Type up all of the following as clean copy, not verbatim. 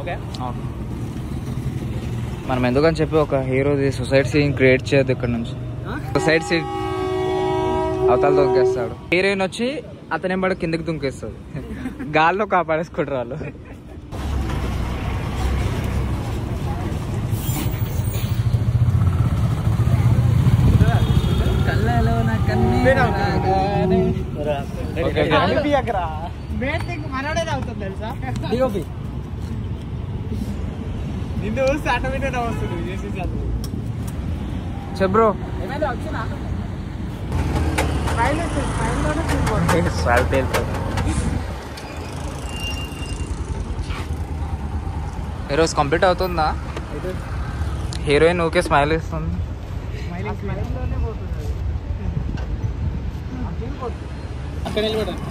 Okay మనం ఎందుకని చెప్పి ఒక హీరోది సొసైటీ సీన్ క్రియేట్ చేయొద్దు. ఇక్కడ నుంచి సొసైటీ సీన్ అవతల దొంకేస్తాడు. హీరోయిన్ వచ్చి అతనే పడి కిందకి దుంకేస్తుంది. గాల్లో కాపాడేసుకుంటారు వాళ్ళు. మనోడే అవుతుంది తెలుసా నిన్ను ఆటోమేటెడ్ వస్తుంది చెబ్రో ఈరోజు కంప్లీట్ అవుతుందా? హీరోయిన్ ఓకే స్మైల్ ఇస్తుంది. అక్కడ నిలబడండి.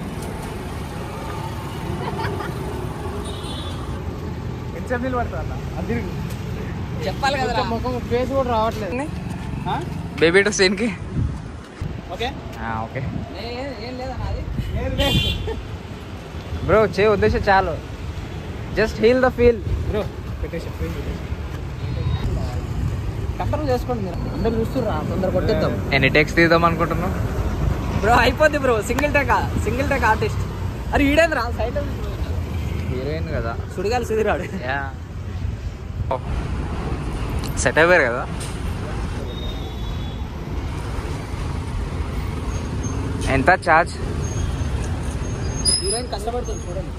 ఎంతసేపు నిలబడతా చెప్పాలి కదా, ముఖం ఫేస్ కూడా రావట్లేదు. బేబీ టు సీన్ కి ఓకే ఓకే బ్రో చే ఉద్దేశం చాలు. Just heal the feel bro. పెట్టేసి కస్టమర్ చేసుకోండి. మీరు అందరు చూస్తుర్రా, తొందర కొట్టేద్దాం. ఎన్ని టెక్స్ తీద్దాం అనుకుంటున్నావు బ్రో? అయిపోద్ది బ్రో. Single take artist. అరే ఈడేంద్ర సైడ్ హీరోయిన్ కదా, సుడిగాలి సుదిరాడు. సెట్ అయిపోయారు కదా. ఎంత చార్జ్? హీరోయిన్ కష్టపడుతుంది చూడండి.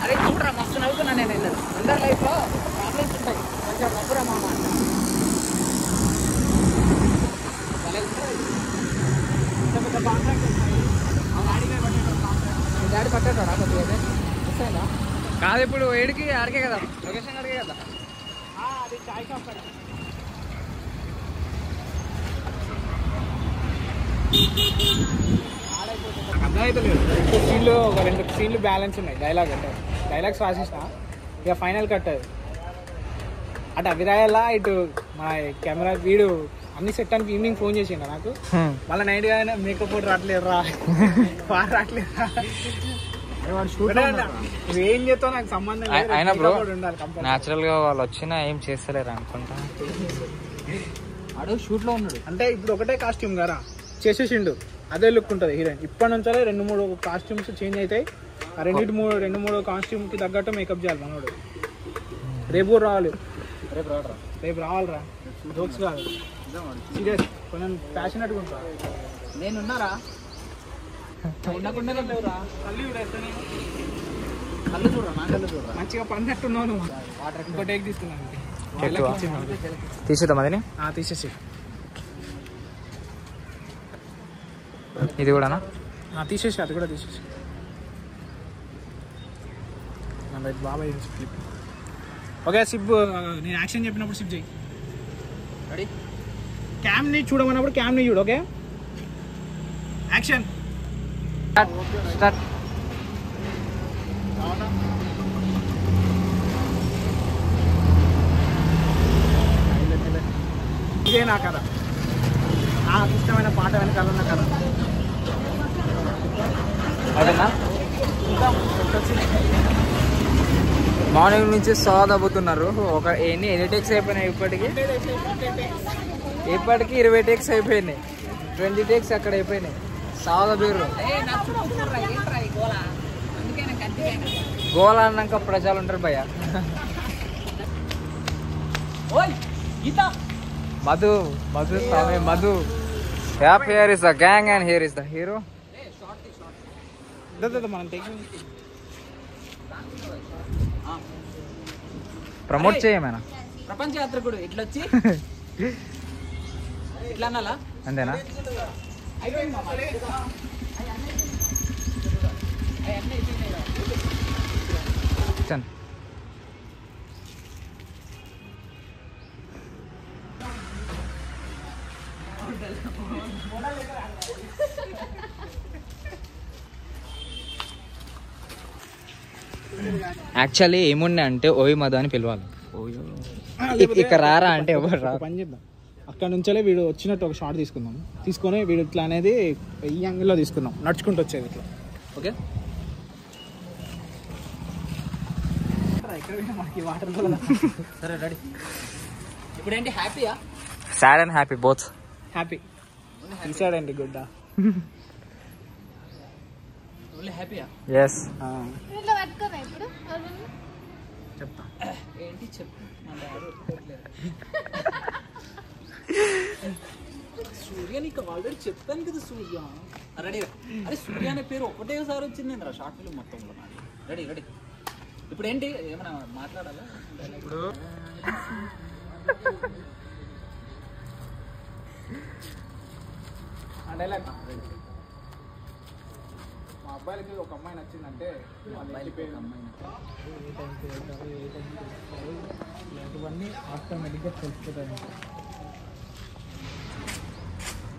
అరే చూడరా, మస్తు నవ్వుతున్నా నేను. అందరి లైఫ్లో ప్రాబ్లమ్స్ ఉంటాయి, కొంచెం నవ్వురా మామ. డాడీ పట్టాడా కొద్దిగా వస్తాయినా? కాదు ఇప్పుడు ఏడికి ఆడికే కదా, లొకేషన్ అడిగే కదా. అది చాయ్ షాప్ కదా. అర్థమైతలేదు. సీన్లు ఒక 2 సీన్లు బ్యాలెన్స్ ఉన్నాయి. డైలాగ్స్ రాసేసిన ఇక ఫైనల్ కట్. అటు అభిరాయాలా, ఇటు మా కెమెరా వీడు అన్ని సెట్ అని ఈవినింగ్ ఫోన్ చేసిండ నాకు. మళ్ళీ నైట్ గా మేకప్ రావట్లేదు రా, రావట్లేదు ఏం చేస్తావు నాకు సంబంధం లేదు. అయినా బ్రో న్యాచురల్ గా వాళ్ళు వచ్చినా ఏం చేస్తలేరు అనుకుంటా. ఆడు షూట్ లో ఉన్నాడు అంటే ఇప్పుడు ఒకటే కాస్ట్యూమ్ గారా చేసేసిండు, అదే లుక్ ఉంటుంది హీరోయిన్. ఇప్పటి నుంచే 2-3 కాస్ట్యూమ్స్ చేంజ్ అవుతాయి. ఆ 2-3 కాస్ట్యూమ్ కి తగ్గట్టు మేకప్ చేయాలి మనోడు. రేపు రావాలి. రేపు రావాలిరా, జోక్స్ కాదు సీరియస్. కొంచెం ప్యాషనెట్గా ఉంటా. నేనున్నారా ఉండకుండా లేవురా. కళ్ళు చూడరా, నా కళ్ళు చూడరా. మంచిగా పడినట్టున్నావు నువ్వు. ఇంకో టేక్ తీసుకున్నాను. తీసేద్దాం అదని. తీసేసి ఇది కూడానా? తీసేసి అది కూడా తీసేసి. బాబాయ్ క్లిప్. ఓకే సిబ్, నేను యాక్షన్ చెప్పినప్పుడు సిబ్ చేయి. రెడీ? క్యామ్ని చూడమన్నప్పుడు క్యామ్ని చూడు. Okay action start. ఇదే నా కథ, నాకు ఇష్టమైన పాట వెనకాల ఉన్న కథ. అదేనా? మార్నింగ్ నుంచి సాదబ్బుతున్నారు. ఒక ఎన్ని టేక్స్ అయిపోయినాయి ఇప్పటికి? 20 టేక్స్ అయిపోయినాయి. 20 టేక్స్ అక్కడ అయిపోయినాయి. సాదబీరు గోలా అన్నాక ప్రజలు ఉంటారు భయ్య. Madhu Swamy Madhu. Here is the gang and here is the hero. Promote చేయమేనా? ప్రపంచ యాత్రికుడు ఇట్లా వచ్చి ఇట్లా అనాలా? అంతేనా? యాక్చువల్లీ ఏమున్నా అంటే ఓయి మధు అని పిలవాలి. ఇక్కడ రారా అంటే ఎవరు రా. పని చేద్దాం, అక్కడ నుంచే వీడు వచ్చినట్టు ఒక షాట్ తీసుకొని వీడు ఇట్లా అనేది ఈ యాంగిల్లో తీసుకుందాం, నడుచుకుంటూ వచ్చేది ఇట్లా. ఓకే మనకి వాటర్ సరే రెడీ. ఇప్పుడు ఏంటి హ్యాపీయా? Sad and happy both. Happy తీసాడండి గుడ్డ. హ్యాపీయా? ఎస్. చెప్తా ఏంటి చెప్పు. సూర్య నీకు ఆల్రెడీ చెప్పాను కదా సూర్య. రెడీ. అరే సూర్య అనే పేరు ఒకటేసారి వచ్చింది రా షార్ట్ ఫిల్మ్ మొత్తంలో. Ready ready. ఇప్పుడు ఏంటి ఏమైనా మాట్లాడాలా? ఇప్పుడు డైలాగ్ మా అబ్బాయిలకి ఒక అమ్మాయి నచ్చిందంటే అమ్మాయిలకి పేరు అమ్మాయి ఇలాంటివన్నీ ఆటోమేటిక్గా తెలిసిపోతాయి.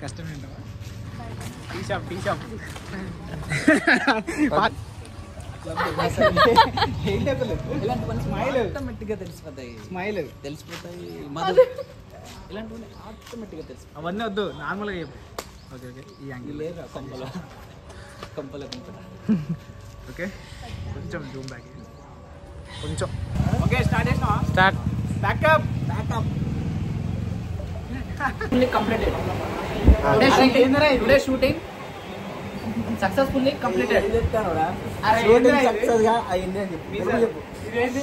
కష్టమేంటా? టీ షాప్ ఇలాంటివన్నీ స్మైల్ ఆటోమేటిక్గా తెలిసిపోతాయి. ఇలాంటివన్నీ ఆటోమేటిక్గా తెలుసు. అవన్నీ వద్దు, నార్మల్గా చెప్పు. Okay okay. ఈ యాంగిల్ లేదా కంపల ఓకే. కొంచెం జూమ్ బ్యాక్ కొంచెం. ఓకే స్టార్ట్ చేసినావా? Start. Backup completed. Today shooting successfully completed.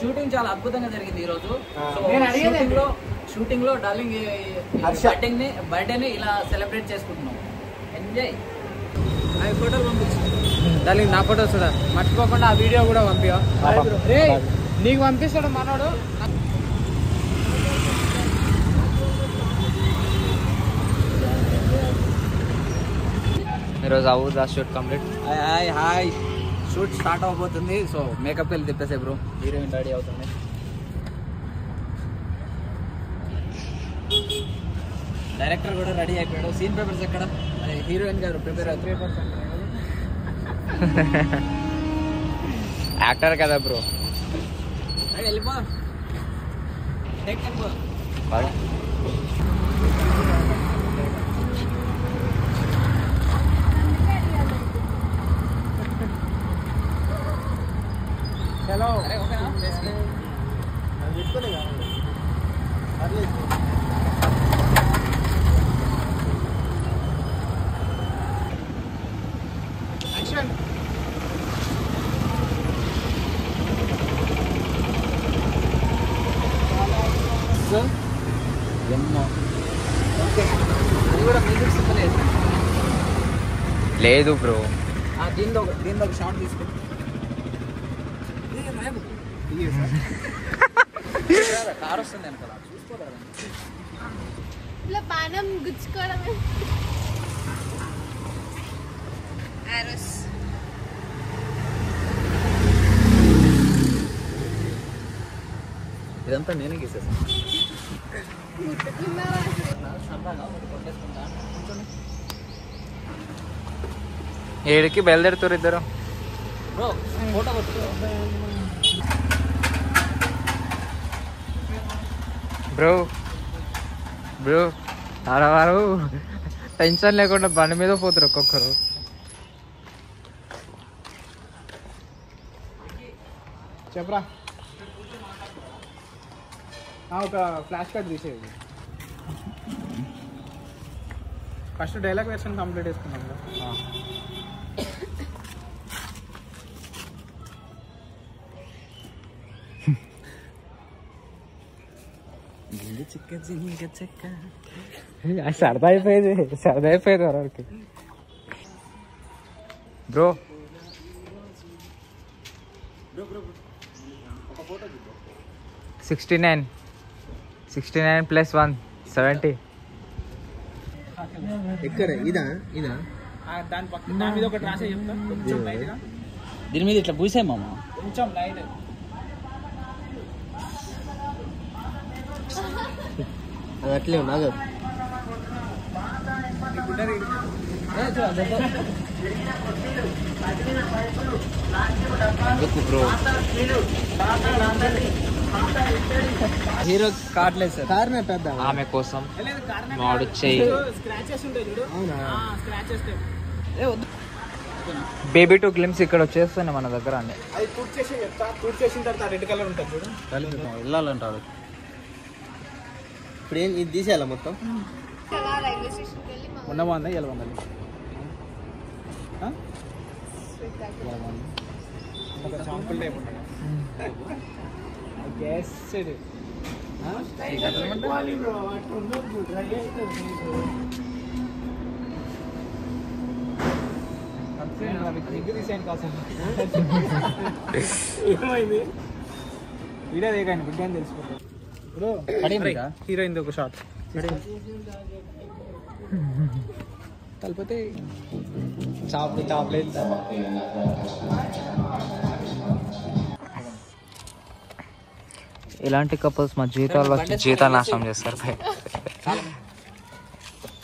Shooting చాలా అద్భుతంగా జరిగింది ఈ రోజు. షూటింగ్ లో డార్లింగ్ బర్త్డేని ఇలా సెలబ్రేట్ చేసుకుంటున్నాం. ఎంజాయ్. అవి ఫోటోలు పంపించు డార్లింగ్. నా ఫోటోస్ కూడా మర్చిపోకుండా ఆ వీడియో కూడా పంపియా. నీకు పంపిస్తాడు మనోడు. ఈరోజు అవుదా shoot complete? Hi shoot start అవబోతుంది. సో మేకప్ వెళ్ళి తిప్పేసే బ్రో. హీరోయిన్ రెడీ అవుతుంది. డైరెక్టర్ కూడా రెడీ అయిపోయాడు. సీన్ పేపర్స్ ఎక్కడ? హీరోయిన్ గారు ప్రిపేర్ అవుతారు. యాక్టర్ కదా బ్రో. వెళ్ళిపో. Take tempo. హలో. యాక్షన్. లేదు బ్రో. దీనిలో ఒక షార్ట్ తీసుకో. కార్ వస్తుంది వెనకాల చూసుకోవాలి. ఇలా పానం గుచ్చుకోవడమే. ఇదంతా నేనే గీసేసాను. ఏడికి బయలుదేరుతారు ఇద్దరు? ఫోటో బ్రో బ్రో ఆడవారు టెన్షన్ లేకుండా బండి మీద పోతారు ఒక్కొక్కరు. చెప్పరా. ఒక ఫ్లాష్ కార్డ్ తీసేది. ఫస్ట్ డైలాగ్ వెర్షన్ కంప్లీట్ చేసుకున్నాం. సరదా అయిపోయేది వరకు. బ్రో 69 + 1 70. ఎక్కడ? ఇదా దాని పక్కన దాని మీద ఒకటి రాసే చెప్తా. కొంచెం లైట్గా దీని మీద ఇట్లా పూసే మామ. కొంచెం లైట్. అది అట్లే ఉన్నాగా. బ్రో హీరో కార్డ్లేదు సార్. కారణం పెద్ద ఆమె కోసం వాడు చెయ్యి. స్క్రాచెస్ ఉంటాయి చూడు. అవునా? స్క్రాచెస్. బేబీ టూ గ్లిమ్స్ ఇక్కడ వచ్చేస్తున్నాయి మన దగ్గర అన్ని. అది పూర్తి చేసి చెప్తా. పూర్తి చేసిన తర్వాత రెడ్ కలర్ ఉంటుంది చూడు, వెళ్ళాలంటారు. ఇప్పుడు ఏం ఇది తీసేయాలా మొత్తం? రైల్వే స్టేషన్కి వెళ్ళి మొన్న బాగుందా ఇలా బాగుంది? ఒక చాంపుల్ టైప్ ఉంటుంది. ఏమైంది వీడియో దేకండి బిడ్డ అని తెలిసిపోతుంది. ఇప్పుడు హీరోయిన్ ఒక షాట్ కలిపితే చాప్లెట్ ఇలాంటి కపుల్స్ మా జీవితాల్లో జీవితాలు నాశనం చేస్తారు.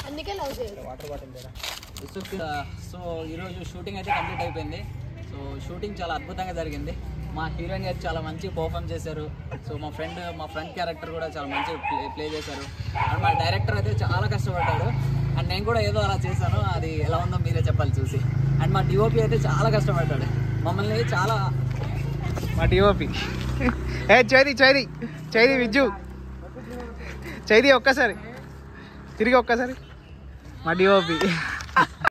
అందుకే లవ్ చేయరు. వాటర్ బాటిల్ లేదా? సో ఈరోజు షూటింగ్ అయితే కంప్లీట్ అయిపోయింది. సో షూటింగ్ చాలా అద్భుతంగా జరిగింది. మా హీరోయిన్ గారు చాలా మంచి పర్ఫామ్ చేశారు. సో మా ఫ్రెండ్ క్యారెక్టర్ కూడా చాలా మంచిగా ప్లే చేశారు. అండ్ మా డైరెక్టర్ అయితే చాలా కష్టపడ్డాడు. అండ్ నేను కూడా ఏదో అలా చేశాను, అది ఎలా ఉందో మీరే చెప్పాలి చూసి. అండ్ మా డిఓపి అయితే చాలా కష్టపడ్డాడు, మమ్మల్ని చాలా. మా డిఓపి చైది విజ్జు చైది ఒక్కసారి తిరిగి ఒక్కసారి మా డిఓపి